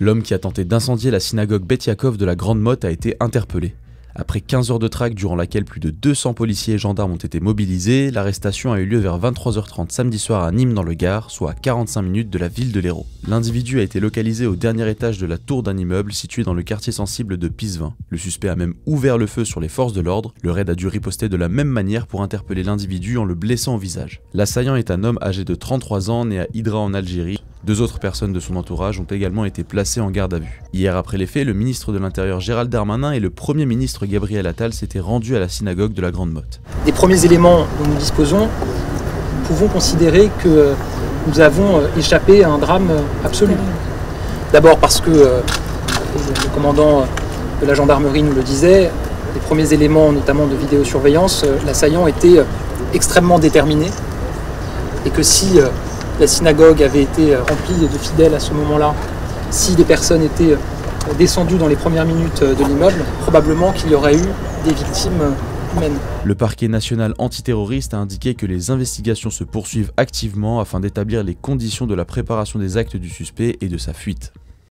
L'homme qui a tenté d'incendier la synagogue Beth Yaakov de la Grande Motte a été interpellé. Après 15 heures de traque durant laquelle plus de 200 policiers et gendarmes ont été mobilisés, l'arrestation a eu lieu vers 23h30 samedi soir à Nîmes dans le Gard, soit à 45 minutes de la ville de l'Hérault. L'individu a été localisé au dernier étage de la tour d'un immeuble situé dans le quartier sensible de Pisevin. Le suspect a même ouvert le feu sur les forces de l'ordre. Le raid a dû riposter de la même manière pour interpeller l'individu en le blessant au visage. L'assaillant est un homme âgé de 33 ans né à Hydra en Algérie. 2 autres personnes de son entourage ont également été placées en garde à vue. Hier après les faits, le ministre de l'Intérieur Gérald Darmanin et le Premier ministre Gabriel Attal s'étaient rendus à la synagogue de la Grande Motte. Des premiers éléments dont nous disposons, nous pouvons considérer que nous avons échappé à un drame absolu. D'abord parce que le commandant de la gendarmerie nous le disait, les premiers éléments notamment de vidéosurveillance, l'assaillant était extrêmement déterminé et que si la synagogue avait été remplie de fidèles à ce moment-là, si des personnes étaient descendues dans les premières minutes de l'immeuble, probablement qu'il y aurait eu des victimes humaines. Le parquet national antiterroriste a indiqué que les investigations se poursuivent activement afin d'établir les conditions de la préparation des actes du suspect et de sa fuite.